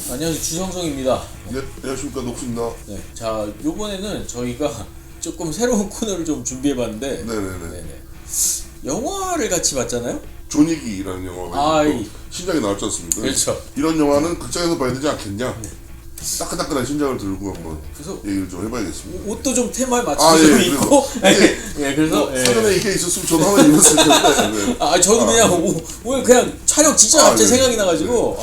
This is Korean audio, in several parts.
안녕하세요, 주성성입니다. 네, 안녕하십니까, 녹수입니다. 네, 자, 요번에는 저희가 조금 새로운 코너를 좀 준비해봤는데, 네네네. 영화를 같이 봤잖아요? 존익이라는 영화가 신작이 나왔지 않습니까? 그렇죠. 이런 영화는 극장에서 봐야 되지 않겠냐? 따끈따끈한 신작을 들고 한번 그래서 얘기를 좀 해봐야겠습니다. 옷도 좀 테마에 맞춰서 좀 입고, 그래서 사전에 이게 있었으면 저도 한번 입었을 텐데. 저는 그냥 오늘 그냥 촬영 진짜 갑자기 생각이 나가지고,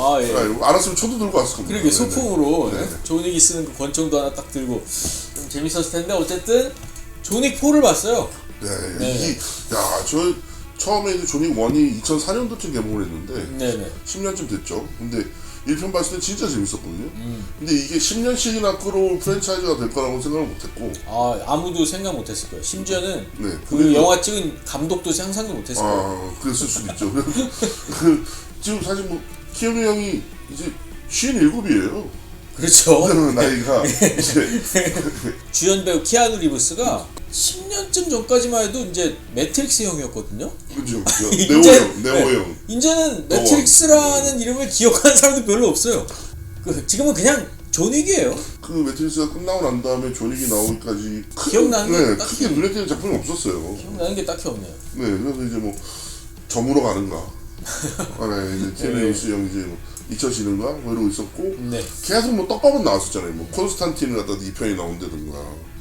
알았으면 저도 들고 왔을 겁니다. 그러게 소품으로 존윅이 쓰는 그 권총도 하나 딱 들고 좀 재밌었을 텐데, 어쨌든 존윅 4를 봤어요. 이게 저 처음에 이제 존윅 1이 2004년도쯤 개봉을 했는데 10년쯤 됐죠. 근데 1편 봤을 때 진짜 재밌었거든요. 근데 이게 10년씩이나 끌어올 프랜차이즈가 될 거라고 생각을 못했고, 아무도 생각 못했을 거예요. 심지어는 그 영화 찍은 감독도 상상도 못했을 거예요. 그랬을 수도 있죠. 지금 사실 뭐 키아누 형이 이제 57이에요. 그렇죠. 나이가 이제 주연 배우 키아누 리브스가 10년쯤 전까지만 해도 이제 매트릭스 형이었거든요. 그죠. 네오 형. 이제는 매트릭스라는 이름을 기억하는 사람도 별로 없어요. 지금은 그냥 존윅이에요. 그 매트릭스가 끝나고 난 다음에 존윅이 나오기까지 기억나는 게 크게 눈에 띄는 작품이 없었어요. 기억나는 게 딱히 없네요. 그래서 이제 뭐 점으로 가는가. 이제 케네우스 형 이제 뭐 잊혀지는가 뭐 이러고 있었고, 계속 뭐 떡밥은 나왔었잖아요. 뭐 콘스탄틴을 갖다 2편이 나온다든가.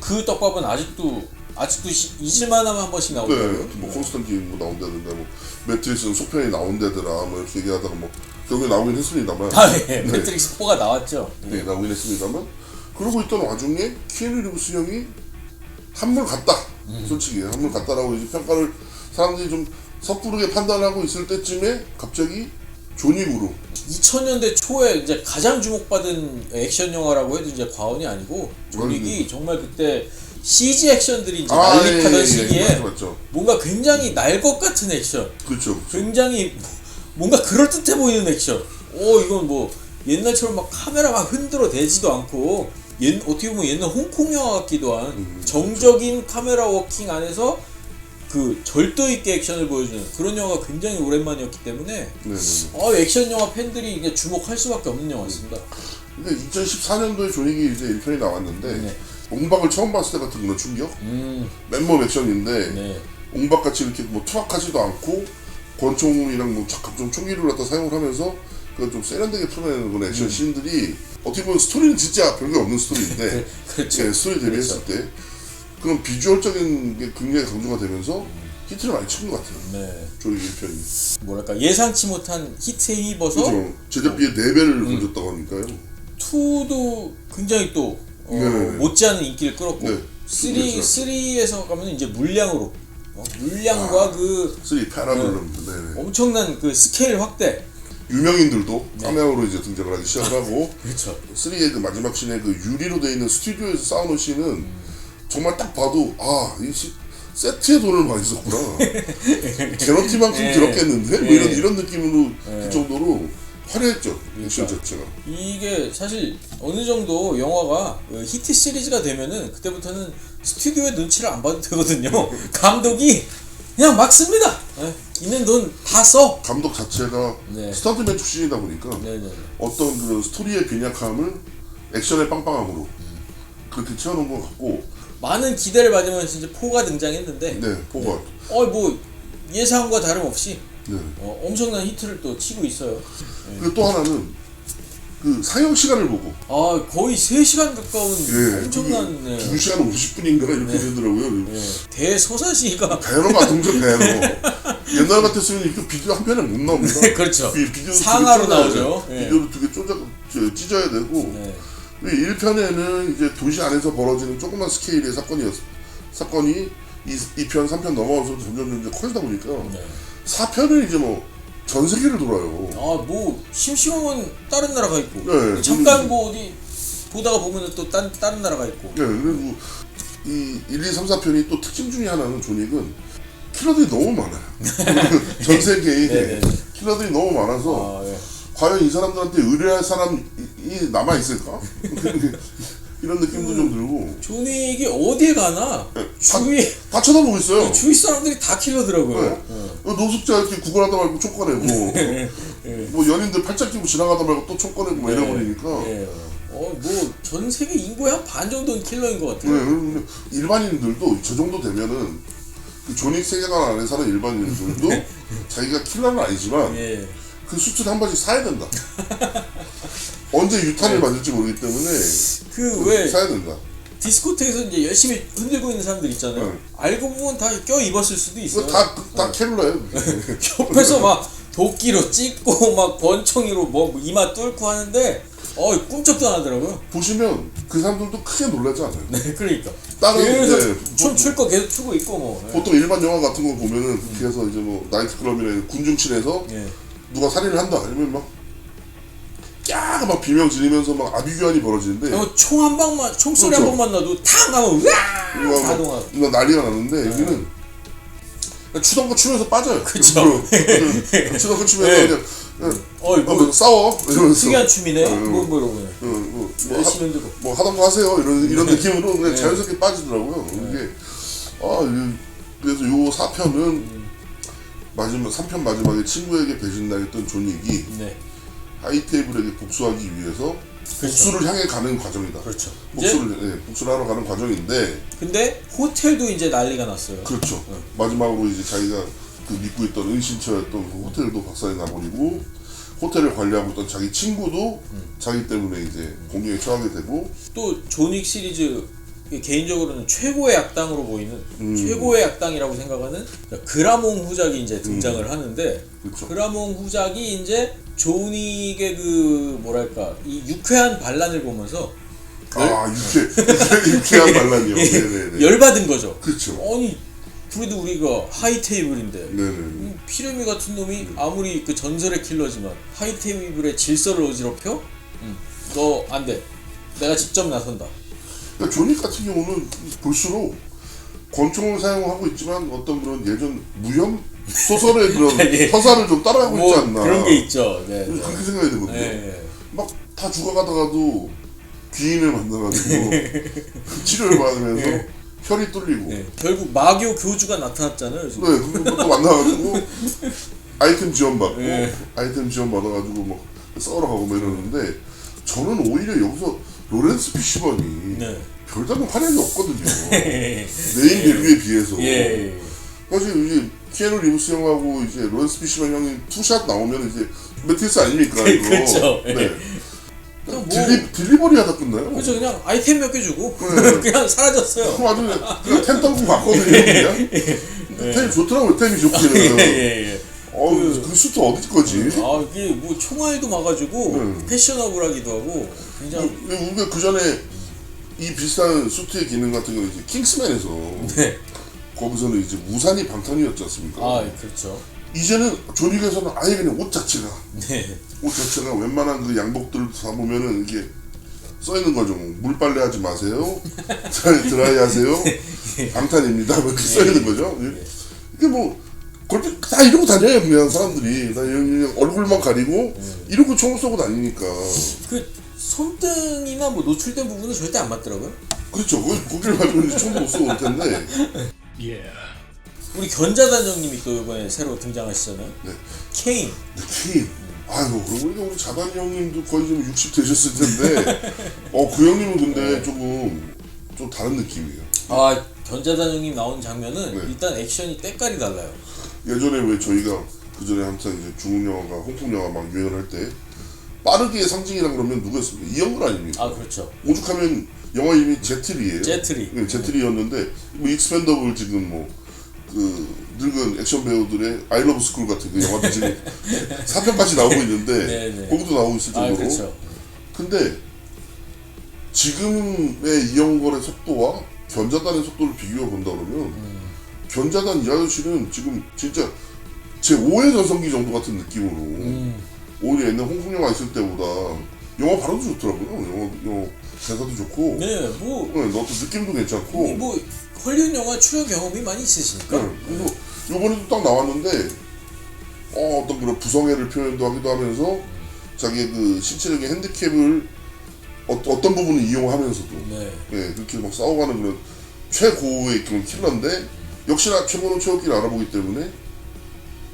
그 떡밥은 아직도 잊을만하면 한 번씩 나오더라고요. 뭐 콘스탄틴 뭐 나온다든가, 뭐 매트릭스는 속편이 나온다더라 뭐 이렇게 얘기하다가 뭐 결국에 나오긴 했습니다만. 매트릭스 4가 나왔죠. 나오긴 했습니다만. 그러고 있던 와중에 키아누 리브스 형이 한물 갔다. 솔직히 한물 갔다라고 이제 평가를 사람들이 좀 섣부르게 판단하고 있을 때쯤에 갑자기 존윅으로 2000년대 초에 이제 가장 주목받은 액션 영화라고 해도 이제 과언이 아니고, 존윅이 정말 그때 CG 액션들이 이제 난립하던 시기에 맞죠. 뭔가 굉장히 날 것 같은 액션, 그렇죠. 굉장히 뭔가 그럴듯해 보이는 액션. 이건 뭐 옛날처럼 막 카메라 막 흔들어 대지도 않고, 어떻게 보면 옛날 홍콩 영화 같기도 한 정적인 카메라 워킹 안에서 그 절도 있게 액션을 보여주는 그런 영화가 굉장히 오랜만이었기 때문에 액션 영화 팬들이 이게 주목할 수밖에 없는 영화였습니다. 근데 2014년도에 존윅이 이제 1편이 나왔는데 옹박을 처음 봤을 때 같은 그런 충격? 맨몸 액션인데 옹박같이 이렇게 뭐 투박하지도 않고 권총이랑 뭐 각종 총기를 갖다 사용을 하면서 그 좀 세련되게 풀어내는 그런 액션 씬들이 어떻게 보면 스토리는 진짜 별게 없는 스토리인데 스토리 대비했을 때 그런 비주얼적인 게 굉장히 강조가 되면서 히트를 많이 친 것 같아요. 존윅 1편이. 뭐랄까 예상치 못한 히트에 힘입어서 제작비의 4배를 건졌다고 하니까요. 2도 굉장히 또 못지않은 인기를 끌었고 3에서 가면 이제 물량으로 물량과 3 패러블럼 엄청난 그 스케일 확대. 유명인들도 카메오로 이제 등장을 하기 시작하고 그렇죠. 3의 그 마지막 씬에 그 유리로 되어 있는 스튜디오에서 싸우는 씬은 정말 딱 봐도 이 세트에 돈을 많이 썼구나. 게러티만큼 들었겠는데? 뭐 이런 느낌으로 그 정도로 화려했죠. 액션 자체가. 이게 사실 어느 정도 영화가 히트 시리즈가 되면은 그때부터는 스튜디오의 눈치를 안 봐도 되거든요. 감독이 그냥 막 씁니다. 있는 돈 다 써. 감독 자체가 스턴트맨 출신이다 보니까 어떤 그 스토리의 빈약함을 액션의 빵빵함으로 그렇게 채워놓은 것 같고, 많은 기대를 받으면서 이제 4가 등장했는데 4가 뭐 예상과 다름없이 엄청난 히트를 또 치고 있어요. 그리고 또 하나는 그 상영 시간을 보고 거의 3시간 가까운 엄청난 2시간 50분인가 이렇게 되더라고요. 대서사시가 배너가 동전 배너. 옛날 같았으면 이렇게 비디오 한 편에 못 나옵니다. 그렇죠. 비디오 상하로 나오죠. 비디오를 2개 찢어야 되고 1편에는 이제 도시 안에서 벌어지는 조그만 스케일의 사건이 2편, 3편 넘어가서 점점 커지다 보니까 4편은 이제 뭐 전 세계를 돌아요. 뭐 심심하면 다른 나라 가 있고 잠깐 뭐 어디 보다가 보면은 또 다른 나라 가 있고. 그리고 이 1, 2, 3, 4편이 또 특징 중에 하나는 존윅은 킬러들이 너무 많아요. 전 세계에 킬러들이 너무 많아서 과연 이 사람들한테 의뢰할 사람이 남아있을까? 이런 느낌도 좀 들고. 존윅이 어디에 가나 네, 다 쳐다보고 있어요. 주위 사람들이 다 킬러더라고요. 네. 노숙자 이렇게 구걸하다 말고 총 꺼내고 뭐 연인들 팔짱 끼고 지나가다 말고 또 총 꺼내고 뭐 이래버리니까. 뭐 전 세계 인구의 한 반 정도는 킬러인 것 같아요. 네, 일반인들도 저 정도 되면은 그 존윅 세계관 안에 사는 일반인들도 자기가 킬러는 아니지만 그 수트를 한 번씩 사야 된다. 언제 유탄을 맞을지 모르기 때문에 왜 사야 된다. 디스코텍에서 이제 열심히 흔들고 있는 사람들 있잖아요. 알고 보면 다 껴 입었을 수도 있어요. 다 킬러예요. 옆에서 막 도끼로 찍고 막 권총이로 뭐 이마 뚫고 하는데 꿈쩍도 안 하더라고요. 보시면 그 사람들도 크게 놀라지 않아요. 네, 그러니까. 다른 계속 춤출 거 계속 추고 있고 뭐. 보통 일반 영화 같은 거 보면은 그렇게 해서 이제 뭐 나이트클럽이나 군중실에서 누가 살인을 한다 아니면 막 깍 막 비명 지르면서 막 아비규환이 벌어지는데 총 한 방만 총소리 한 번만 나도 탁 하면 으아 자동화 이거 난리가 나는데 여기는 추던 거 추면서 빠져요. 그쵸. 추던 거 추면서 그냥 싸워 이러면서 특이한 춤이네. 뭐 이러고 열심히 흔들고 뭐 하던 거 하세요 이런 느낌으로 그냥 자연스럽게 빠지더라고요. 이게 그래서 요 4편은 마지막 3편 마지막에 친구에게 배신당했던 존윅이 하이테이블에게 복수하기 위해서 복수를 향해 가는 과정이다. 그렇죠. 복수를 하러 가는 과정인데. 근데 호텔도 이제 난리가 났어요. 그렇죠. 마지막으로 이제 자기가 그 믿고 있던 은신처였던 그 호텔도 박살이 나버리고 호텔을 관리하고 있던 자기 친구도 자기 때문에 이제 공경에 처하게 되고. 또 존윅 시리즈 개인적으로는 최고의 악당으로 보이는 최고의 악당이라고 생각하는 그라몽 후작이 이제 등장을 하는데 그쵸. 그라몽 후작이 이제 존윅의 그 뭐랄까 이 유쾌한 반란을 보면서 유쾌한 반란이요. 네네네. 열받은 거죠. 그렇죠. 아니 그래도 우리가 하이 테이블인데 네네. 피레미 같은 놈이 아무리 그 전설의 킬러지만 하이 테이블의 질서를 어지럽혀? 너 안 돼. 내가 직접 나선다. 그러니까 존윅 같은 경우는 볼수록 권총을 사용하고 있지만 어떤 그런 예전 무협 소설의 그런 서사를 좀 따라가고 있지 않나. 그런 게 있죠. 네. 그렇게 생각이 되거든요. 막 다 죽어가다가도 귀인을 만나가지고 치료를 받으면서 혈이 뚫리고. 결국 마교 교주가 나타났잖아요. 지금. 그것도 만나가지고 아이템 지원받고 아이템 지원받아가지고 막 썰어가고 뭐 이러는데 저는 오히려 여기서 로렌스 피시번이 별다른 활약이 없거든요. 메인 데뷔에 비해서. 사실 이제 키아누 리브스 형하고 이제 로렌스 피시번 형이 투샷 나오면 이제 매트리스 아닙니까 이거. 그렇죠. 딜리버리 하다 끝나요. 그렇죠. 그냥 아이템 몇 개 주고 그냥 사라졌어요. 아주 그냥 템 떨고 갔거든요. 그냥. 템이 좋더라고요. 템이 좋기는. 그 수트 어디 거지? 이게 뭐 총알도 막아주고 패셔너블하기도 하고 굉장히. 우리가 그 전에 이 비슷한 수트의 기능 같은 경우 이제 킹스맨에서 거기서는 이제 무산이 방탄이었지 않습니까? 그렇죠. 이제는 존윅에서는 아예 그냥 옷 자체가 옷 자체가 웬만한 그 양복들 다 보면은 이게 써 있는 거죠. 물빨래 하지 마세요. 드라이 하세요. 방탄입니다. 뭐 이렇게 써 있는 거죠. 이게 뭐 다 이러고 다녀요. 그냥 사람들이 다 그냥 얼굴만 가리고 이러고 총을 쏘고 다니니까. 그 손등이나 뭐 노출된 부분은 절대 안 맞더라고요. 그렇죠. 거기를 가지고 이제 총도 못 쏘고 올 텐데. 우리 견자단 형님이 또 이번에 새로 등장하시잖아요. 케인. 케인. 아이고, 그러고 우리 자단 형님도 거의 좀 60 되셨을 텐데, 그 형님은 근데 좀 다른 느낌이에요. 견자단 형님 나오는 장면은 일단 액션이 때깔이 달라요. 예전에 왜 저희가 그 전에 한창 이제 중국 영화가 홍콩 영화 막 유행을 할 때 빠르기의 상징이라 그러면 누구였습니까? 이영걸 아닙니까? 그렇죠. 오죽하면 영화 이름이 제트리예요. 제트리. 네, 제트리였는데 뭐 익스펜더블 지금 뭐 그 늙은 액션 배우들의 아이 러브 스쿨 같은 그 영화도 지금 4편까지 나오고 있는데 거기도 나오고 있을 정도로. 그렇죠. 근데 지금의 이영걸의 속도와 견자단의 속도를 비교해 본다 그러면 견자단 이 아저씨는 지금 진짜 제 5의 전성기 정도 같은 느낌으로 오히려 옛날 홍콩 영화 있을 때보다 영화 발음도 좋더라고요. 영화 대사도 좋고. 너도 느낌도 괜찮고. 헐리우드 영화 출연 경험이 많이 있으시니까. 그래서 요번에도 딱 나왔는데 어떤 그런 부성애를 표현도 하기도 하면서 자기의 그 신체적인 핸디캡을 어떤 부분을 이용하면서도 네. 예, 그렇게 막 싸워가는 그런 최고의 그런 킬러인데 역시나 최고는 최고끼리 알아보기 때문에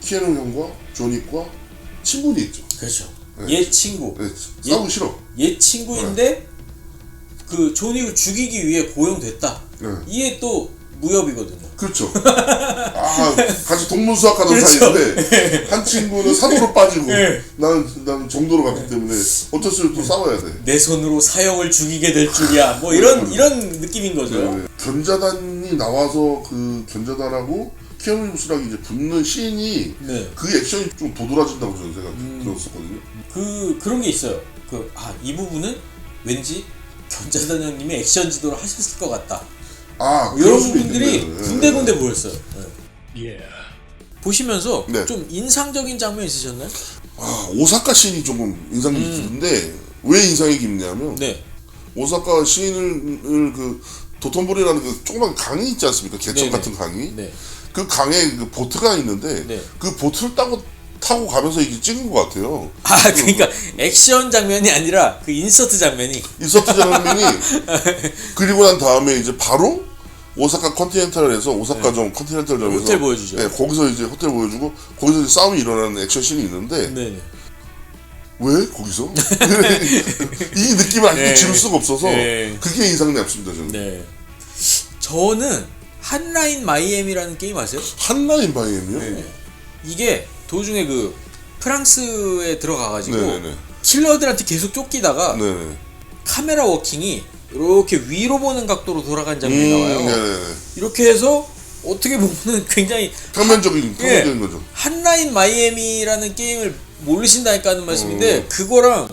키아누 형과 조닉과 친분이 있죠. 그렇죠. 네. 얘 친구. 네, 싸우기 싫어. 얘 친구인데 그 조닉을 죽이기 위해 고용됐다. 네. 이게 또 무협이거든요. 그렇죠. 아, 같이 동문수학하던 그렇죠. 사이인데 한 친구는 사도로 빠지고 네. 나는 정도로 갔기 때문에 어쩔 수 없이 또 싸워야 돼. 내 손으로 사형을 죽이게 될 줄이야. 뭐 이런 느낌인 거죠. 네. 견자단이 나와서 그 견자단하고 키아누 리브스랑 이제 붙는 씬이 네. 그 액션이 좀 도드라진다고 저는 생각 들었었거든요. 그런 게 있어요. 이 부분은 왠지 견자단 형님이 액션 지도를 하셨을 것 같다. 아, 이런 그럴 수도 부분들이 있겠네요. 군데군데 보였어요. 네. Yeah. 보시면서 네. 좀 인상적인 장면 있으셨나요? 아, 오사카 씬이 조금 인상 깊은데 왜 인상이 깊냐면 네. 오사카 씬을 그 도톤보리라는 그 조그만 강이 있지 않습니까? 개천 네네. 같은 강이. 네. 그 강에 그 보트가 있는데 네. 그 보트를 타고 가면서 이게 찍은 것 같아요. 그러니까 액션 장면이 아니라 그 인서트 장면이. 인서트 장면이 그리고 난 다음에 이제 바로 오사카 컨티넨탈에서 오사카점 컨티넨탈점에서 호텔 보여주죠. 네, 거기서 이제 호텔 보여주고 거기서 이제 싸움이 일어나는 액션 씬이 있는데 네네. 왜 거기서 이 느낌을 아직도 네. 지울 수가 없어서 네. 그게 인상 nap습니다 저는. 네. 저는 한라인 마이애미라는 게임 아세요? 한라인 바이엠이요? 네. 이게 도중에 그 프랑스에 들어가가지고 네네네. 킬러들한테 계속 쫓기다가 네네. 카메라 워킹이 이렇게 위로 보는 각도로 돌아간 장면이 나와요. 네네네. 이렇게 해서 어떻게 보면 굉장히 평면적인 예. 거죠. 한라인 마이애미라는 게임을 모르신다니까 하는 말씀인데 그거랑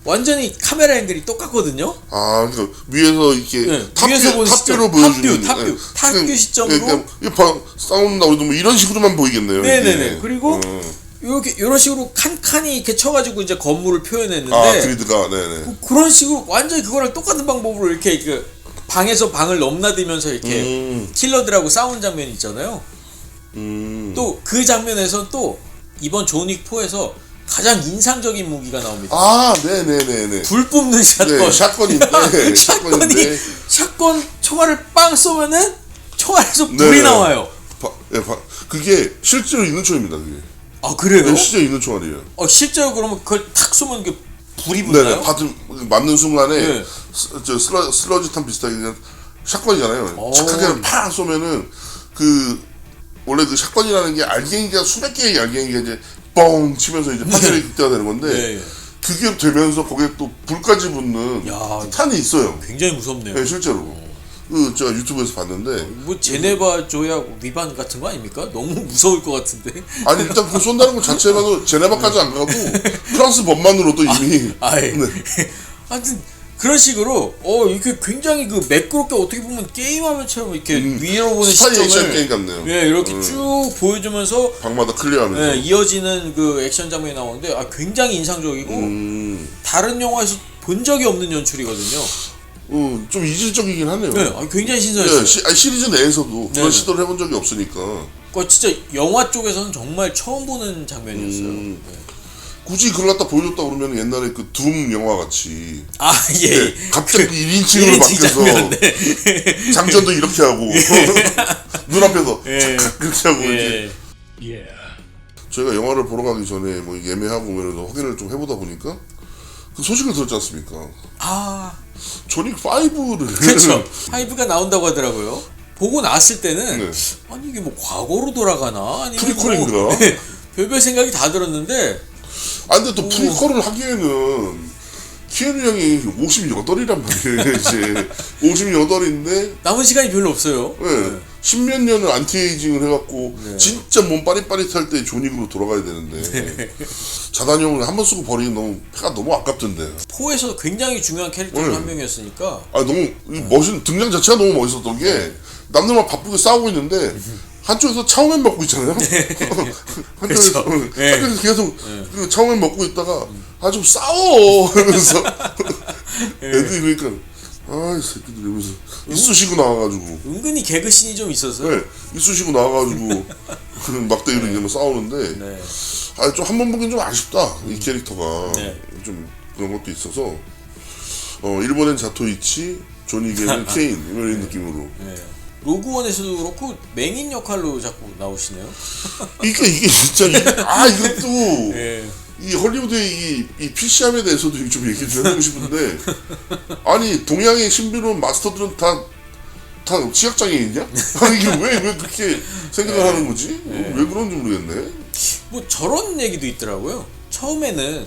완전히 카메라 앵글이 똑같거든요. 아, 그러니까 위에서 이렇게 네, 위에서 보는 탑뷰로 시점. 보여주는 탑뷰 시점으로 싸운다 우리도 뭐 이런 식으로만 보이겠네요. 네네네. 이게. 그리고 이런 식으로 칸칸이 이렇게 쳐가지고 이제 건물을 표현했는데 아, 그리드가 네네. 그런 식으로 완전히 그거랑 똑같은 방법으로 이렇게 그 방에서 방을 넘나들면서 이렇게 킬러들하고 싸우는 장면이 있잖아요. 또 그 장면에서 또 이번 존윅 4에서 가장 인상적인 무기가 나옵니다. 아, 네네네네. 불 뿜는 샷건. 네, 샷건인데. 샷건 총알을 빵 쏘면은 총알에서 네. 불이 나와요. 그게 실제로 있는 총입니다. 그게. 아 그래요? 네, 실제로 있는 총알이에요. 실제로 그러면 그걸 탁 쏘면 그 불이 붙나요? 네네. 맞는 순간에 네. 슬러지탄 비슷하게 그냥 샷건이잖아요. 오. 착하게 팍 쏘면은 그 원래 그 샷건이라는 게 알갱이가 수백 개의 알갱이가 이제 뻥 치면서 이제 파멸이 극대화 되는 건데 네. 그게 되면서 거기에 또 불까지 붙는 야, 탄이 있어요. 굉장히 무섭네요. 네, 실제로. 제가 유튜브에서 봤는데 뭐 제네바 조약 위반 같은 거 아닙니까? 너무 무서울 것 같은데. 아니 일단 그 쏜다는 것 자체만으로 제네바까지 안 가고 프랑스 법만으로도 이미 네. 하여튼 그런 식으로 이렇게 굉장히 그 매끄럽게 어떻게 보면 게임화면처럼 이렇게 위로 보는 스파이 액션 시점을 게임 같네요. 예, 이렇게 쭉 보여주면서 방마다 클리어하면서 이어지는 그 액션 장면이 나오는데 굉장히 인상적이고 다른 영화에서 본 적이 없는 연출이거든요. 좀 이질적이긴 하네요. 네, 굉장히 신선했어요. 시리즈 내에서도 그런 네네. 시도를 해본 적이 없으니까 진짜 영화 쪽에서는 정말 처음 보는 장면이었어요. 네. 굳이 그걸 갖다 보여줬다 그러면 옛날에 그 둠 영화 같이 예. 갑자기 1인칭으로 바뀌어서 장면, 네. 장전도 이렇게 하고 눈앞에서 착각 그렇게 하고 이렇게 Yeah. 저희가 영화를 보러 가기 전에 뭐 예매하고 이러면서 확인을 좀 해보다 보니까 그 소식을 들었지 않습니까? 조닉 5를 그렇죠. 5가 나온다고 하더라고요. 보고 나왔을 때는 네. 아니 이게 뭐 과거로 돌아가나 아니면 프리퀄인가? 뭐, 별별 생각이 다 들었는데 근데 또 프리퀄을 하기에는 키아누 형이 58이란 말이에요. 이제 58인데 남은 시간이 별로 없어요. 네. 십몇 년을 안티에이징을 해갖고 진짜 몸 빠릿빠릿할 때 존익으로 돌아가야 되는데 자단형을 한 번 쓰고 버리긴 너무 패가 너무 아깝던데. 4에서 굉장히 중요한 캐릭터 중 한 명이었으니까 너무 등장 자체가 너무 멋있었던 게 남들만 바쁘게 싸우고 있는데 한쪽에서 차오맨 먹고 있잖아요. 한쪽에서 한쪽에서 계속 그 차오맨 먹고 있다가 좀 싸워 이러면서 애들이 그러니까 이 새끼들 이러면서 이쑤시고 나와가지고 은근히 개그씬이 좀 있어서 이쑤시고 나와가지고 그런 막대기로 이제 싸우는데 좀 한 번 보긴 좀 아쉽다 이 캐릭터가 좀 그런 것도 있어서 일본엔 자토이치, 존이게는 케인 이런 느낌으로. 네. 로그원에서도 그렇고 맹인 역할로 자꾸 나오시네요. 그러니까 이게 진짜 이것도 네. 이 헐리우드의 이 PC함에 대해서도 좀 얘기 좀 해보고 싶은데 아니 동양의 신비로운 마스터들은 다 치약장애인이냐? 아니 이게 왜 그렇게 생각을 하는 거지? 왜 그런지 모르겠네. 뭐 저런 얘기도 있더라고요. 처음에는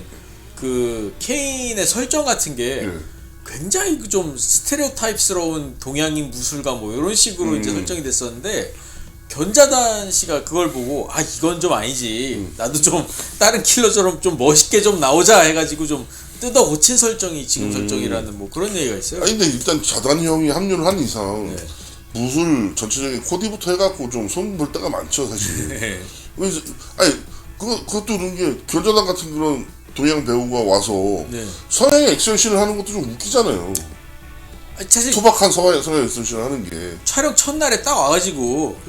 그 케인의 설정 같은 게 굉장히 좀 스테레오타입스러운 동양인 무술가 뭐 이런 식으로 이제 설정이 됐었는데 견자단 씨가 그걸 보고 이건 좀 아니지. 나도 좀 다른 킬러처럼 좀 멋있게 좀 나오자 해가지고 좀 뜯어 고친 설정이 지금 설정이라는 뭐 그런 얘기가 있어요. 아니 근데 일단 자단이 형이 합류를 한 이상 무술 전체적인 코디부터 해갖고 좀 손 볼 때가 많죠 사실. 그래서 그것도 그런 게 견자단 같은 그런 동양 배우가 와서 서양의 액션씬을 하는 것도 좀 웃기잖아요. 사실 투박한 서양의 액션씬을 하는 게 촬영 첫날에 딱 와가지고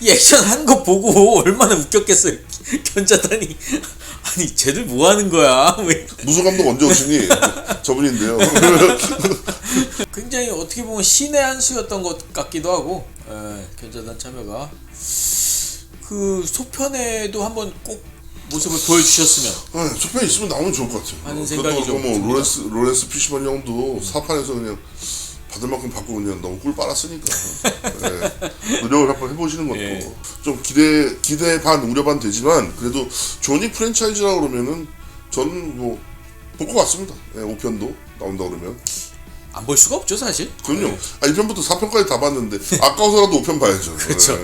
이 액션 하는 거 보고 얼마나 웃겼겠어요. 견자단이 아니 쟤들 뭐 하는 거야? 왜? 무술 감독 언제 오시니? 저분인데요. 굉장히 어떻게 보면 신의 한 수였던 것 같기도 하고 견자단 참여가 그 소편에도 한번 꼭 모습을 보여주셨으면 소편 있으면 나오면 좋을 것 같아요. 하는 생각이 좀 뭐 로렌스 피시먼 형도 사판에서 그냥 받을 만큼 받고 그냥 너무 꿀 빨았으니까 노력을 한번 해보시는 것도 좀 기대 반 우려 반 되지만 그래도 존윅 프랜차이즈라고 그러면은 저는 뭐 볼 것 같습니다. 5편도 나온다 그러면 안 볼 수가 없죠 사실. 그럼요. 1편부터 4편까지 다 봤는데 아까워서라도 5편 봐야죠. 그렇죠.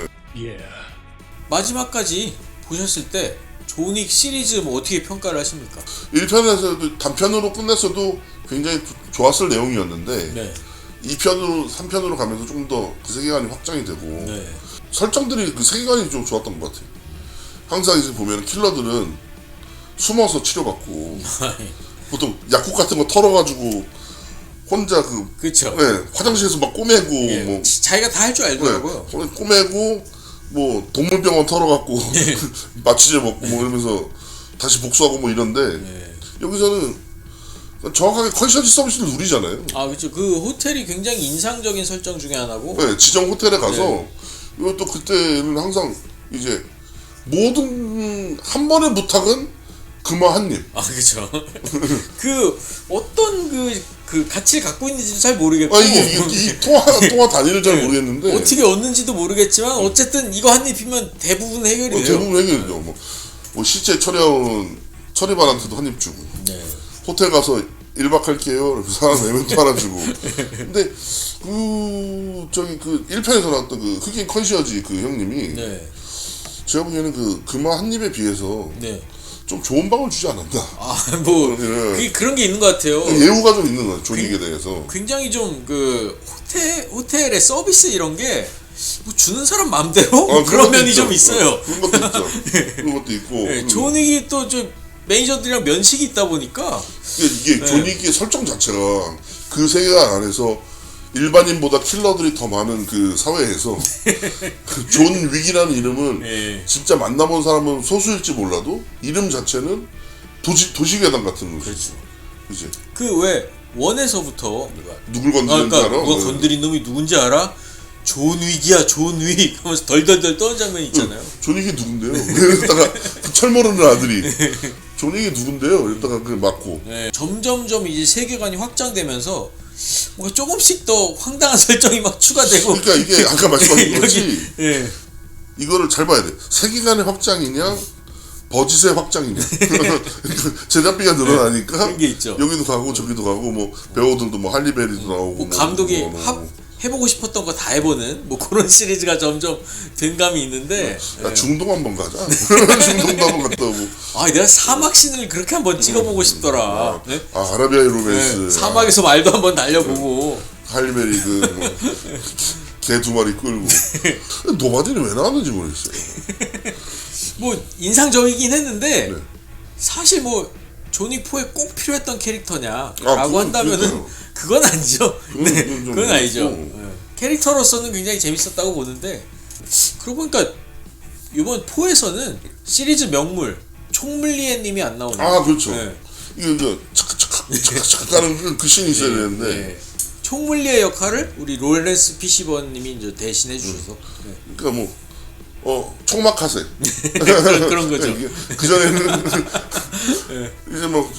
마지막까지 보셨을 때 존윅 시리즈 뭐 어떻게 평가를 하십니까? 1편에서도 단편으로 끝냈어도 굉장히 좋았을 내용이었는데 2편으로 3편으로 가면서 좀 더 그 세계관이 확장이 되고 설정들이 그 세계관이 좀 좋았던 것 같아요. 항상 이제 보면 킬러들은 숨어서 치료받고 보통 약국 같은 거 털어가지고 혼자 그쵸. 화장실에서 막 꼬매고 뭐 자기가 다 할 줄 알더라고요. 꼬매고 뭐 동물병원 털어갖고 마취제 먹고 뭐 이러면서 다시 복수하고 뭐 이런데 여기서는 정확하게 컨시어지 서비스를 누리잖아요. 그렇죠. 그 호텔이 굉장히 인상적인 설정 중에 하나고. 지정 호텔에 가서 이것도 그때는 항상 이제 모든 한 번의 부탁은 금화 한 입. 그렇죠. 그 어떤 그 가치를 갖고 있는지도 잘 모르겠고. 이게 통화 단위를 잘 모르겠는데 어떻게 얻는지도 모르겠지만 어쨌든 이거 한 입이면 대부분 해결이 돼요. 대부분 해결이죠. 뭐 시체 처리하는 처리반한테도 한 입 주고. 호텔 가서 1박 할게요. 사람 메멘토 하나 주고. 근데 그 1편에서 나왔던 그 흑인 컨시어지 그 형님이 제가 보기에는 그 금화 한 입에 비해서 좀 좋은 방을 주지 않았나. 그런 게 있는 것 같아요. 예우가 좀 있는 거예요. 존윅에 대해서. 굉장히 좀 그 호텔의 서비스 이런 게 뭐 주는 사람 마음대로 그런 면이 좀 있어요. 그런 것도 있죠. 그런 것도 있고. 존윅이 또 좀 매니저들이랑 면식이 있다 보니까 이게 존윅의 설정 자체가 그 세계관 안에서 일반인보다 킬러들이 더 많은 그 사회에서 그 존 윅이라는 이름은 진짜 만나본 사람은 소수일지 몰라도 이름 자체는 도시괴담 같은 거죠. 그렇죠. 그치? 그 왜 원에서부터 누굴 건드린지 알아? 누가 건드린 놈이 누군지 알아? 존 윅이야 존 윅 하면서 덜덜덜 떠는 장면이 있잖아요. 존 윅이 누군데요? 그러다가 그 철 모르는 아들이 존 윅이 누군데요? 이러다가 그 맞고 점점점 이제 세계관이 확장되면서 뭔가 조금씩 더 황당한 설정이 막 추가되고. 그러니까 이게 아까 말씀하신 거지. 이거를 잘 봐야 돼. 세계관의 확장이냐, 버짓의 확장이냐. 제작비가 늘어나니까 그런 게 있죠. 여기도 가고 저기도 가고 뭐 배우들도 뭐 할리베리도 나오고. 감독이 해보고 싶었던 거 다 해보는 뭐 그런 시리즈가 점점 된 감이 있는데. 중동 한번 가자. 중동도 한번 갔다 오고. 내가 사막 씬을 그렇게 한번 찍어보고 싶더라. 아라비아의 로맨스. 사막에서 말도 한번 날려보고. 할리베리 개 2마리 끌고. 노바디는 왜 나왔는지 모르겠어요. 뭐 인상적이긴 했는데 사실 뭐 존윅 4에 꼭 필요했던 캐릭터냐라고 한다면은 그건 아니죠. 그건 아니죠. 캐릭터로서는 굉장히 재밌었다고 보는데 그러고 보니까 이번 4에서는 시리즈 명물 총물리에님이 안 나오네요. 그렇죠. 이거 착착 착착 가는 그 씬이 있어야 되는데. 네. 총물리의 역할을 우리 로렌스 피시버님이 이제 대신해 주셔서. 네. 그러니까 총막하세. 그런 거죠. 그 전에는 이제 막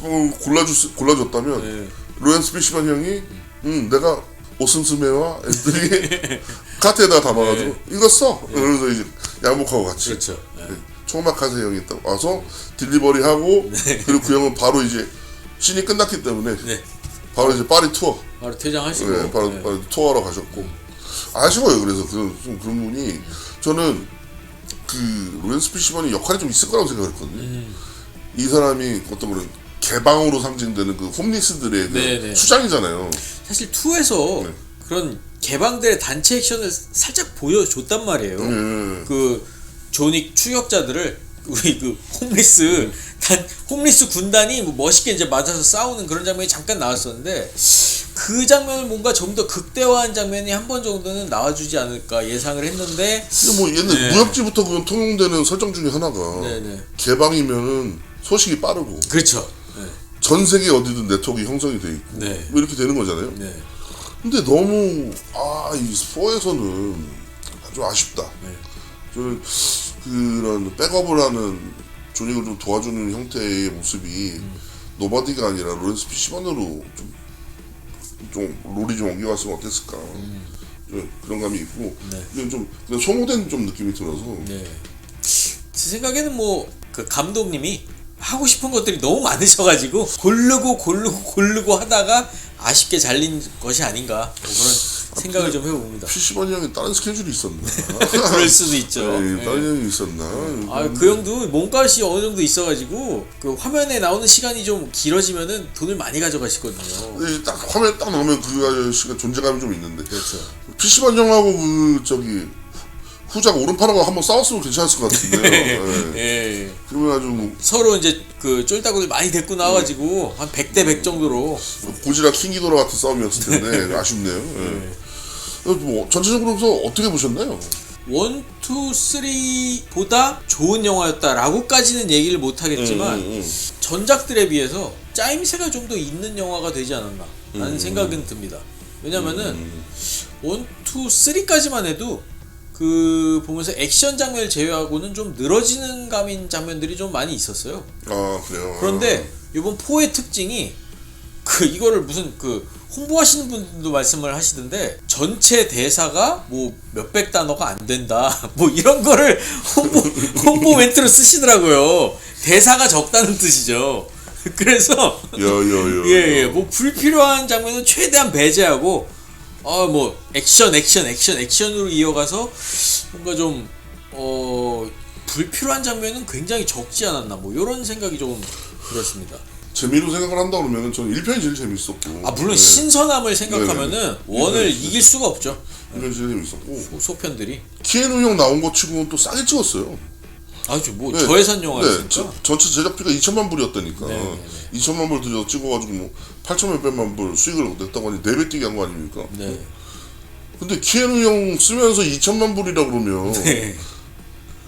골라줬다면 네. 로렌스 피시번 형이 내가 오슴스메와 애들이 카트에다 담아가지고 이거 써. 그래서 이제 양복하고 같이. 그렇죠. 네. 총막하세 형이 딱 와서 딜리버리 하고 그리고 그 형은 바로 이제 씬이 끝났기 때문에 바로 이제 파리 투어. 바로 퇴장하시고. 네, 바로 투어하러 가셨고 아쉬워요. 그래서 좀 그런 분이 저는 그 로렌스 피시번이 역할이 좀 있을 거라고 생각했거든요. 이 사람이 어떤 그런 개방으로 상징되는 그 홈리스들의 그 수장이잖아요. 사실 2에서 그런 개방들의 단체 액션을 살짝 보여줬단 말이에요. 그 조닉 추격자들을 우리 그 홈리스 군단이 뭐 멋있게 이제 맞아서 싸우는 그런 장면이 잠깐 나왔었는데 그 장면을 뭔가 좀 더 극대화한 장면이 한 번 정도는 나와주지 않을까 예상을 했는데. 근데 뭐 옛날 무협지부터 그 통용되는 설정 중에 하나가 개방이면은 소식이 빠르고. 그렇죠. 전 세계 어디든 네트워크 형성이 돼 있고 뭐 이렇게 되는 거잖아요. 근데 너무 이 4에서는 아주 아쉽다. 저는 그런 백업을 하는 조닉을 좀 도와주는 형태의 모습이 노바디가 아니라 로렌스 피시번으로 좀 롤이 좀 옮겨갔으면 어땠을까. 좀 그런 감이 있고 좀 소모된 좀 느낌이 들어서. 제 생각에는 뭐 그 감독님이 하고 싶은 것들이 너무 많으셔가지고 고르고 하다가 아쉽게 잘린 것이 아닌가 뭐 그런 생각을 좀 해봅니다. 피시번 형이 다른 스케줄이 있었나? 그럴 수도 있죠. 다른 형이 있었나? 그 형도 몸값이 어느 정도 있어가지고 그 화면에 나오는 시간이 좀 길어지면은 돈을 많이 가져가시거든요. 딱 화면 딱 나오면 그 아저씨가 존재감이 좀 있는데. 그렇죠. 피시번 형하고 후자가 오른팔하고 한번 싸웠으면 괜찮았을 것 같은데요. 그러면 아주 서로 이제 그 쫄따구들 많이 데리고 나와가지고 한 100대 100 정도로 고지라 킹기도라 같은 싸움이었을 텐데 아쉽네요. 뭐 전체적으로 서 어떻게 보셨나요? 1, 2, 3보다 좋은 영화였다라고까지는 얘기를 못하겠지만 전작들에 비해서 짜임새가 좀 더 있는 영화가 되지 않았나 라는 생각은 듭니다. 왜냐면은 1, 2, 3까지만 해도 그 보면서 액션 장면을 제외하고는 좀 늘어지는 감인 장면들이 좀 많이 있었어요. 그래요. 그런데 이번 4의 특징이 이거를 무슨 홍보하시는 분들도 말씀을 하시던데 전체 대사가 뭐 몇백 단어가 안 된다 뭐 이런 거를 홍보 멘트로 쓰시더라고요. 대사가 적다는 뜻이죠. 그래서 뭐 불필요한 장면은 최대한 배제하고 뭐 액션으로 이어가서 뭔가 좀 불필요한 장면은 굉장히 적지 않았나 뭐 이런 생각이 조금 들었습니다. 재미로 생각을 한다 그러면은 저는 1편이 제일 재밌었고. 물론 신선함을 생각하면은 원을 이길 수가 없죠. 1편이 제일 재밌었고. 소편들이 키에누 형 나온 거 치고는 또 싸게 찍었어요. 뭐 저예산 영화였으니까. 전체 제작비가 2천만 불이었다니까. 2천만 불 들여 찍어가지고 뭐 8천 몇백만 불 수익을 냈다고 하니 4배 뛰게 한 거 아닙니까? 근데 키에누 형 쓰면서 2천만 불이라 그러면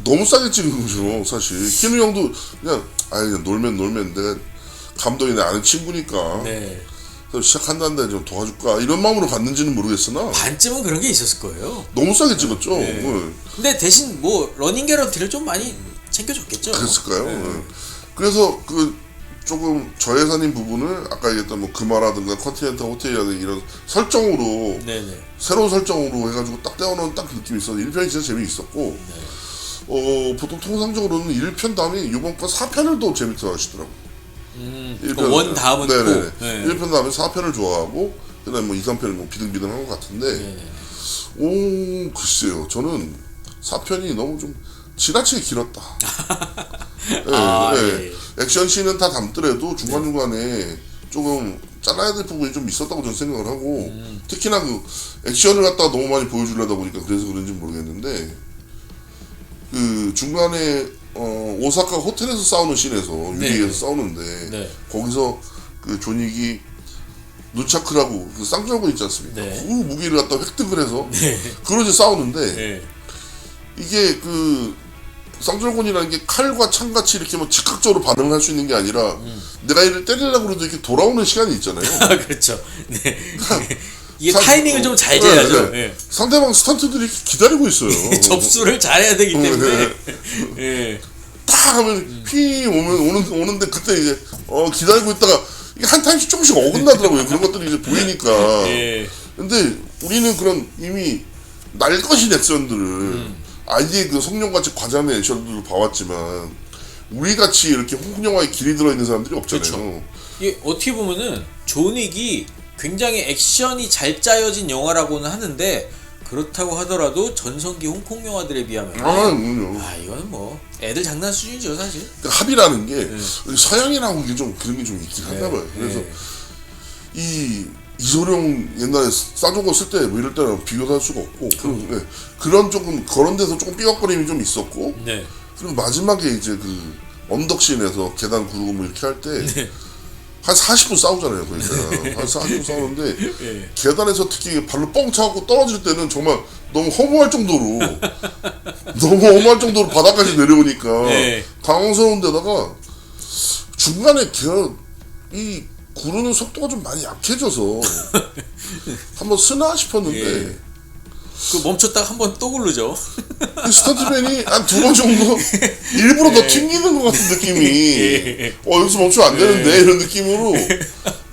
너무 싸게 찍은 거죠, 사실. 키에누 형도 그냥 놀면 내가 감독이 내 아는 친구니까 그래서 시작한다는데 좀 도와줄까 이런 마음으로 갔는지는 모르겠으나 반쯤은 그런 게 있었을 거예요. 너무 싸게 찍었죠. 근데 대신 뭐 러닝 개런티를 좀 많이 챙겨줬겠죠. 그랬을까요? 그래서 조금 저예산인 부분을 아까 얘기했던 뭐 금화라든가 컨티넨탈 호텔이라든가 이런 설정으로 새로운 설정으로 해가지고 딱 떼어놓은 딱 그 느낌이 있어서 1편이 진짜 재미있었고 보통 통상적으로는 1편 다음에 이번 거 4편을 더 재밌어 하시더라고요. 1원 다음은 1편 다음에 4편을 좋아하고 그다음에 뭐 2, 3편을 뭐 비등비등한 것 같은데 글쎄요. 저는 4편이 너무 좀 지나치게 길었다. 액션씬은 다 담더라도 중간중간에 조금 잘라야 될 부분이 좀 있었다고 저는 생각을 하고 특히나 그 액션을 갖다가 너무 많이 보여주려다 보니까 그래서 그런지 모르겠는데 중간에 오사카 호텔에서 싸우는 씬에서 유리에서 싸우는데 거기서 그 조닉이 누차크라고 그 쌍절곤 있지 않습니까? 그 무기를 갖다 획득을 해서 그러지 싸우는데 이게 쌍절곤이라는 게 칼과 창같이 이렇게 뭐 즉각적으로 반응을 할 수 있는 게 아니라 내가 얘를 때리려고 그래도 이렇게 돌아오는 시간이 있잖아요. 그렇죠. 네. 이게 타이밍을 좀 잘 재야죠. 네. 상대방 스턴트들이 기다리고 있어요. 접수를 잘해야 되기 때문에. 예. 딱 하면 휘 오는데 그때 이제 기다리고 있다가 이게 한 타임씩 조금씩 어긋나더라고요. 그런 것들이 이제 보이니까. 예. 근데 우리는 그런 이미 날 것인 액션들을 아예 그 성룡같이 과장된 액션들을 봐왔지만 우리같이 이렇게 홍콩영화에 길이 들어있는 사람들이 없잖아요. 그렇죠. 이게 어떻게 보면은 존 윅이 굉장히 액션이 잘 짜여진 영화라고는 하는데 그렇다고 하더라도 전성기 홍콩 영화들에 비하면 그럼요. 이거는 뭐 애들 장난 수준이죠 사실. 그러니까 합의라는 게 서양이라고 이게 좀 그런 게 좀 있긴 한가 봐요. 그래서 이 이소룡 옛날에 싸조거 쓸 때 뭐 이럴 때랑 비교할 수가 없고 그런 조금 그런 데서 조금 삐걱거림이 좀 있었고 네. 그리고 마지막에 이제 그 언덕씬에서 계단 구르고 뭐 이렇게 할 때 한 40분 싸우잖아요. 그러니까 한 40분 싸우는데 네. 계단에서 특히 발로 뻥 차고 떨어질 때는 정말 너무 허무할 정도로 바닥까지 내려오니까 네. 당황스러운 데다가 중간에 이 구르는 속도가 좀 많이 약해져서 한번 쓰나 싶었는데 그 멈췄다가 한 번 또 굴르죠. 이 스턴트맨이 한 2번 정도 일부러 더 튕기는 것 같은 느낌이 여기서 멈추면 안 되는데 이런 느낌으로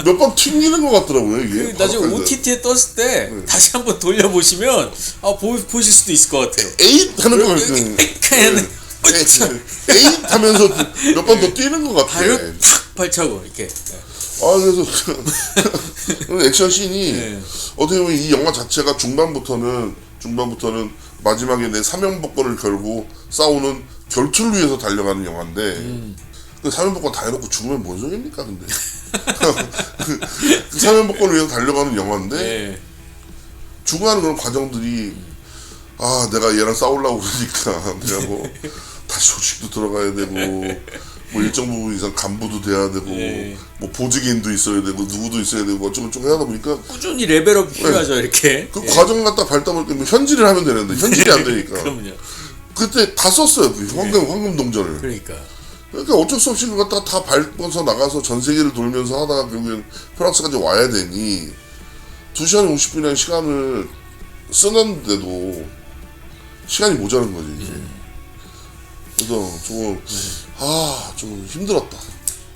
몇 번 튕기는 것 같더라고요 이게. 나중에 OTT에 떴을 때 다시 한번 돌려보시면 보실 수도 있을 것 같아요. 에잇 하는 거 같아요. 에잇 하면서 몇 번 더 뛰는 것 같아. 발을 팍 발차고 이렇게. 그래서 액션씬이 어떻게 보면 이 영화 자체가 중반부터는 마지막에 내 사명복권을 걸고 싸우는 결투를 위해서 달려가는 영화인데 그 사명복권 다 해놓고 죽으면 뭔 소리입니까 근데. 그 사명복권을 위해서 달려가는 영화인데 중간에 그런 과정들이 내가 얘랑 싸우려고 그러니까 내가 뭐 다시 조직도 들어가야 되고 뭐 일정 부분 이상 간부도 돼야 되고 뭐 보직인도 있어야 되고 누구도 있어야 되고 어쩌고저쩌고 하다 보니까 꾸준히 레벨업 필요하죠 이렇게. 그 과정 갖다 밟다 보니까 뭐 현질을 하면 되는데 현질이 안 되니까 그럼요. 그때 다 썼어요 그 황금 동전을. 그러니까 어쩔 수 없이 그걸 갖다가 다 밟아서 나가서 전 세계를 돌면서 하다가 결국엔 프랑스까지 와야 되니 2시간 50분이라는 시간을 쓰는데도 시간이 모자란 거지 이제. 그래서 좀 힘들었다.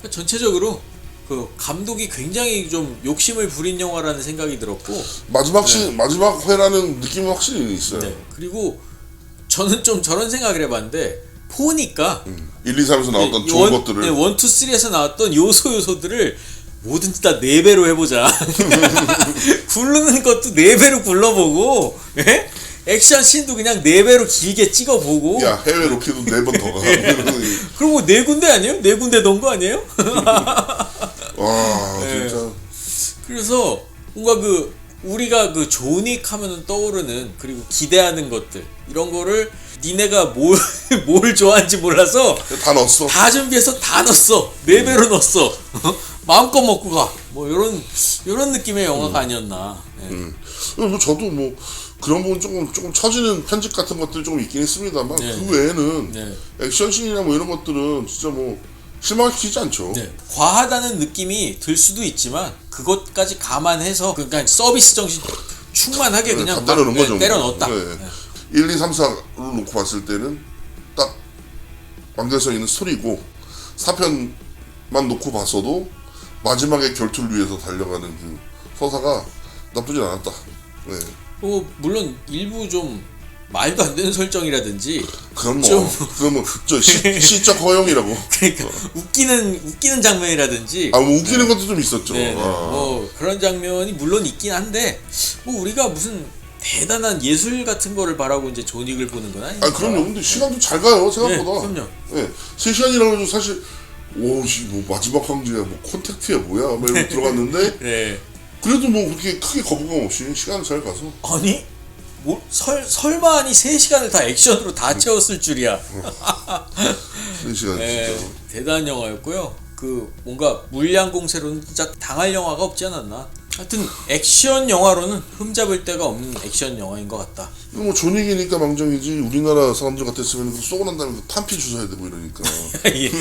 전체적으로 그 감독이 굉장히 좀 욕심을 부린 영화라는 생각이 들었고 마지막 회라는 느낌은 확실히 있어요. 네. 그리고 저는 좀 저런 생각을 해봤는데 보니까 1, 2, 3에서 나왔던 좋은 것들을 1, 2, 3에서 나왔던 요소들을 뭐든지 다 4배로 해보자. 굴르는 것도 4배로 굴러보고 액션 씬도 그냥 4배로 길게 찍어보고 야 해외 로켓도 4번 더 가. 그럼 뭐 4군데 아니에요? 4군데 넣은 거 아니에요? 와 진짜. 그래서 뭔가 우리가 존 윅 하면은 떠오르는 그리고 기대하는 것들 이런 거를 니네가 뭘 좋아하는지 몰라서 다 넣었어. 다 준비해서 다 넣었어. 4배로 넣었어. 마음껏 먹고 가. 뭐 요런 느낌의 영화가 아니었나. 뭐 저도 뭐 그런 부분 조금 처지는 편집 같은 것들이 조금 있긴 했습니다만 그 외에는 액션씬이나 뭐 이런 것들은 진짜 뭐 실망시키지 않죠. 과하다는 느낌이 들 수도 있지만 그것까지 감안해서 그러니까 서비스 정신 충만하게 그냥 때려 넣은 거죠. 때려 넣었다. 1, 2, 3, 4를 놓고 봤을 때는 딱 완결성 있는 스토리고 4편만 놓고 봤어도 마지막에 결투를 위해서 달려가는 그 서사가 나쁘진 않았다. 물론 일부 좀 말도 안 되는 설정이라든지 그건 저 시적 허용이라고. 그러니까 웃기는 장면이라든지 뭐 웃기는 것도 좀 있었죠. 뭐 그런 장면이 물론 있긴 한데 뭐 우리가 무슨 대단한 예술 같은 거를 바라고 이제 존 윅을 보는 건 아니니까. 그럼요. 근데 시간도 잘 가요 생각보다. 그럼요. 3시간이라고 해도 사실 뭐 마지막 황제야 뭐 콘택트야 뭐야 막 이러고 들어갔는데 그래도 뭐 그렇게 크게 거부감 없이 시간을 잘 가서. 아니 뭐 설마 3시간을 다 액션으로 다 채웠을 줄이야. 3시간 진짜 대단한 영화였고요. 뭔가 물량 공세로는 진짜 당할 영화가 없지 않았나. 하여튼 액션 영화로는 흠잡을 데가 없는 액션 영화인 것 같다. 이거 뭐 존윅이니까 망정이지 우리나라 사람들 같았으면 그거 쏘고 난 다음에 탄피 주워야 되고 이러니까 예,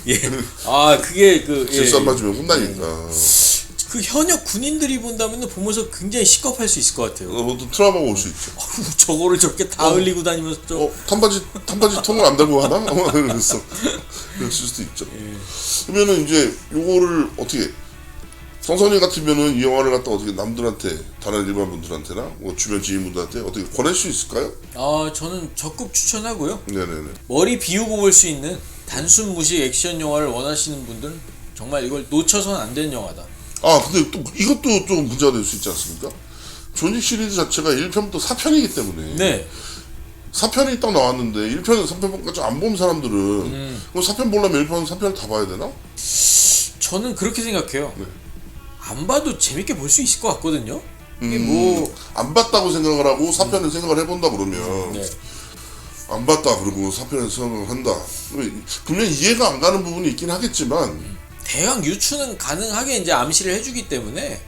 예. 아 그게 그 질산 맞으면 혼나니까 그 현역 군인들이 본다면 보면서 굉장히 식겁할 수 있을 것 같아요. 또 트라우마가 올 수 있죠. 저거를 저렇게 다 흘리고 다니면서 탄바지 통을 안 달고 하나? 그랬어. 그럴 수도 있죠. 그러면은 이제 요거를 어떻게 성선이 같으면은 이 영화를 갖다 어떻게 남들한테 다른 일반 분들한테나 뭐 주변 지인분들한테 어떻게 권할 수 있을까요? 아 저는 적극 추천하고요. 네네네. 머리 비우고 볼 수 있는 단순 무식 액션 영화를 원하시는 분들은 정말 이걸 놓쳐서는 안 되는 영화다. 아 근데 또 이것도 좀 문제가 될 수 있지 않습니까? 존윅 시리즈 자체가 1편부터 4편이기 때문에 네. 4편이 딱 나왔는데 1편, 3편까지 안 본 사람들은 그럼 4편 보려면 1편, 3편을 다 봐야 되나? 저는 그렇게 생각해요. 네. 안 봐도 재밌게 볼 수 있을 것 같거든요. 이게 뭐 안 봤다고 생각을 하고 4편을 생각을 해본다 그러면 네. 안 봤다 그러고 4편을 생각을 한다. 분명히 이해가 안 가는 부분이 있긴 하겠지만 대강 유추는 가능하게 이제 암시를 해주기 때문에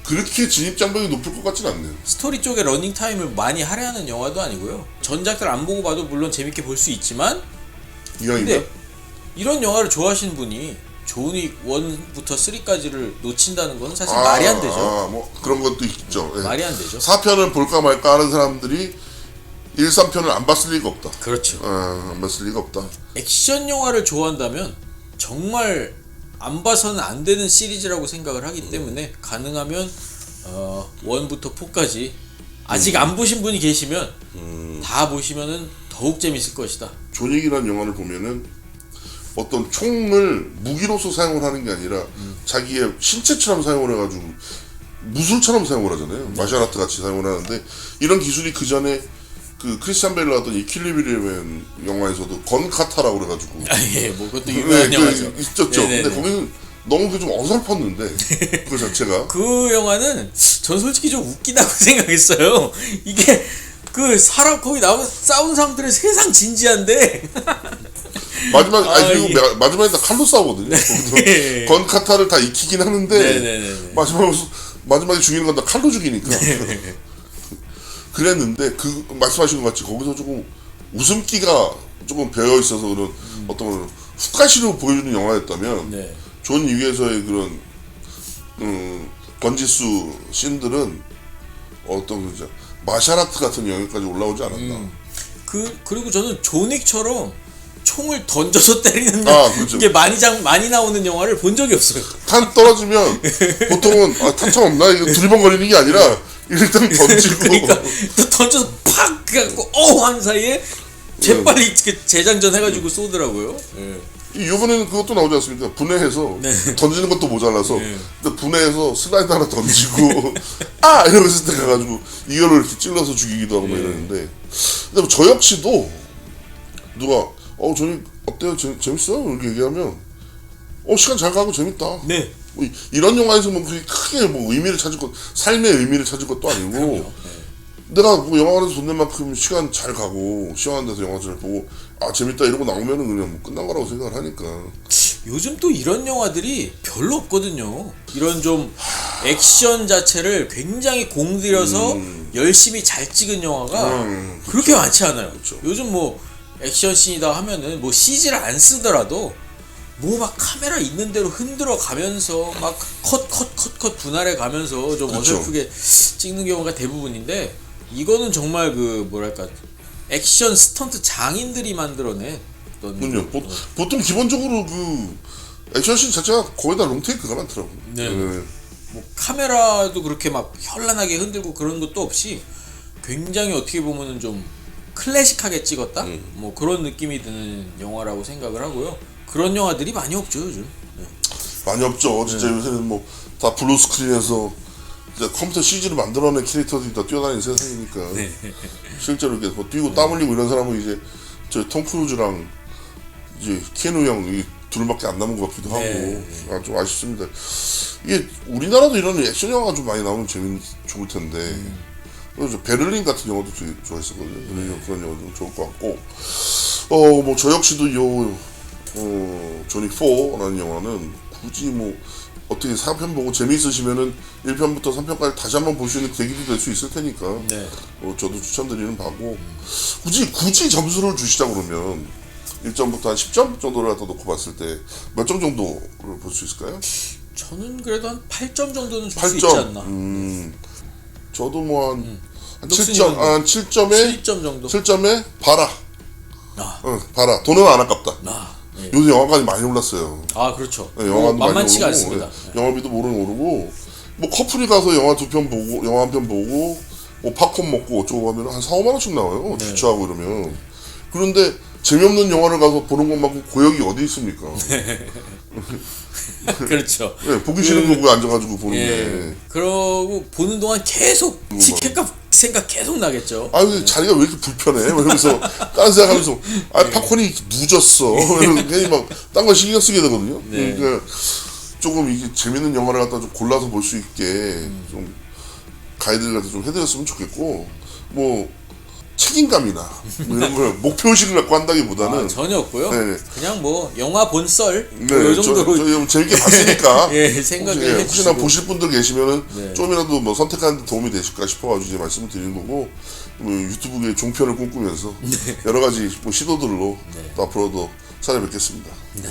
그렇게 진입장벽이 높을 것 같진 않네요. 스토리 쪽에 러닝 타임을 많이 할애하는 영화도 아니고요. 전작들 안 보고 봐도 물론 재밌게 볼 수 있지만 이왕인가? 근데 이런 영화를 좋아하시는 분이 존윅 1부터 3까지를 놓친다는 건 사실 말이 안 되죠. 뭐 그런 것도 있죠. 네. 말이 안 되죠. 4편을 볼까 말까 하는 사람들이 1, 3편을 안 봤을 리가 없다. 그렇죠. 안 봤을 리가 없다. 액션 영화를 좋아한다면 정말 안 봐서는 안 되는 시리즈라고 생각을 하기 때문에 가능하면 1부터 4까지 아직 안 보신 분이 계시면 다 보시면은 더욱 재밌을 것이다. 존윅이라는 영화를 보면은 어떤 총을 무기로서 사용을 하는 게 아니라 자기의 신체처럼 사용을 해가지고 무술처럼 사용을 하잖아요. 마샬아트 같이 사용을 하는데 이런 기술이 그 전에 그 크리스찬 베일 나왔던 이 킬리빌리맨 영화에서도 건카타라고 그래가지고 예, 뭐 그것도 유명한 영화죠. 있었죠. 네네네. 근데 거기는 너무 그 좀 어설펐는데 그 자체가 그 영화는 전 솔직히 좀 웃기다고 생각했어요. 이게 그 사람 거기 나오는 싸우는 사람들은 세상 진지한데 그리고 마지막에 다 칼로 싸우거든요. 네. 건카타를 다 익히긴 하는데 네네네. 마지막에 죽이는 건 다 칼로 죽이니까 그랬는데 그 말씀하신 것 같이 거기서 조금 웃음기가 조금 배어 있어서 그런 어떤 훅가시로 보여주는 영화였다면 네. 존 윅에서의 그런 건지수 씬들은 어떤 그죠 마샬아트 같은 영역까지 올라오지 않았나. 그리고 저는 존윅처럼 총을 던져서 때리는 그렇죠. 게 많이 나오는 영화를 본 적이 없어요. 탄 떨어지면 보통은 탄창 없나 이거 두리번거리는 게 아니라 일단 던지고 그러니까 또 던져서 팍 그래갖고 하는 사이에 재빨리 이렇게 재장전 해가지고 쏘더라고요. 이번에는 그것도 나오지 않습니까? 분해해서 던지는 것도 모자라서 분해해서 슬라이드 하나 던지고 이러면서 때 가가지고 이걸로 이렇게 찔러서 죽이기도 하고 막 이러는데 근데 뭐저 역시도 누가 저는 어때요? 재밌어요? 이렇게 얘기하면 시간 잘 가고 재밌다. 네. 뭐 이런 영화에서 뭐 그렇게 크게 뭐 의미를 찾을 것 삶의 의미를 찾을 것도 아니고 내가 뭐 영화관에서 돈 낸 만큼 시간 잘 가고 시원한 데서 영화 잘 보고 재밌다 이러고 나오면은 그냥 뭐 끝난 거라고 생각을 하니까 요즘 또 이런 영화들이 별로 없거든요. 이런 좀 액션 자체를 굉장히 공들여서 열심히 잘 찍은 영화가 그렇게 많지 않아요. 그쵸. 요즘 뭐 액션 씬이다 하면은 뭐 CG를 안 쓰더라도 뭐 막 카메라 있는 대로 흔들어 가면서 막 컷 분할해 가면서 좀 그쵸. 어설프게 찍는 경우가 대부분인데 이거는 정말 그 뭐랄까 액션 스턴트 장인들이 만들어낸 어떤 그럼요. 보통 기본적으로 그 액션씬 자체가 거의 다 롱테이크가 많더라고. 네. 뭐 카메라도 그렇게 막 현란하게 흔들고 그런 것도 없이 굉장히 어떻게 보면은 좀 클래식하게 찍었다? 뭐 그런 느낌이 드는 영화라고 생각을 하고요. 그런 영화들이 많이 없죠 요즘. 네. 많이 없죠. 진짜 요새는 뭐 다 블루 스크린에서 이제 컴퓨터 CG로 만들어낸 캐릭터들이 다 뛰어다니는 세상이니까 실제로 이렇게 뭐 뛰고 땀 흘리고 이런 사람은 이제 저 톰 크루즈랑 이제 키아누 형 둘밖에 안 남은 것 같기도 하고 좀 아쉽습니다. 이게 우리나라도 이런 액션 영화가 좀 많이 나오면 좋을 텐데 그래서 베를린 같은 영화도 되게 좋아했었거든요. 그런 영화도 좋을 것 같고 뭐 저 역시도 존윅 4라는 영화는 굳이 뭐 어떻게 4편 보고 재미있으시면은 1편부터 3편까지 다시 한번 볼 수 있는 계기도 될 수 있을 테니까 네. 저도 추천드리는 바고 굳이 점수를 주시자 그러면 1점부터 한 10점 정도를 갖다 놓고 봤을 때 몇 점 정도를 볼 수 있을까요? 저는 그래도 한 8점 정도는 줄 수 있지 8점. 않나. 저도 뭐 한 녹슨이는 7점, 한 7점에 7점 정도. 7점에 봐라. 아. 봐라. 돈은 안 아깝다. 예. 요새 영화관이 많이 올랐어요. 아 그렇죠. 네, 영화도 많이 만만치가 오르고, 않습니다. 예, 영화비도 모르는 오르고 뭐 커플이 가서 영화 2편 보고 영화 1편 보고 뭐 팝콘 먹고 어쩌고 하면 한 4, 5만 원씩 나와요. 네. 주차하고 이러면. 그런데 재미없는 영화를 가서 보는 것만큼 고역이 어디 있습니까? 그렇죠. 네, 보기 싫은 거 보고 앉아가지고 보는데. 예. 그러고 보는 동안 계속 티켓값 생각 계속 나겠죠. 아, 근데 자리가 왜 이렇게 불편해? 이러면서 딴 생각하면서 아, 팝콘이 늦었어. 괜히 막 딴 거 신경 쓰게 되거든요. 네. 그러니까 조금 이게 재밌는 영화를 갖다 좀 골라서 볼 수 있게 좀 가이드를 갖다 좀 해드렸으면 좋겠고 뭐 책임감이나 뭐 이런 걸 목표의식을 갖고 한다기보다는 전혀 없고요. 네. 그냥 뭐 영화 본썰 네, 뭐 이 정도로 좀 재밌게 봤으니까 예, 생각을 해주시고. 혹시나 보실 분들 계시면은 네. 좀이라도 뭐 선택하는 데 도움이 되실까 싶어가지고 이제 말씀을 드리는 거고 뭐 유튜브의 종편을 꿈꾸면서 여러 가지 뭐 시도들로 또 앞으로도 찾아뵙겠습니다. 네.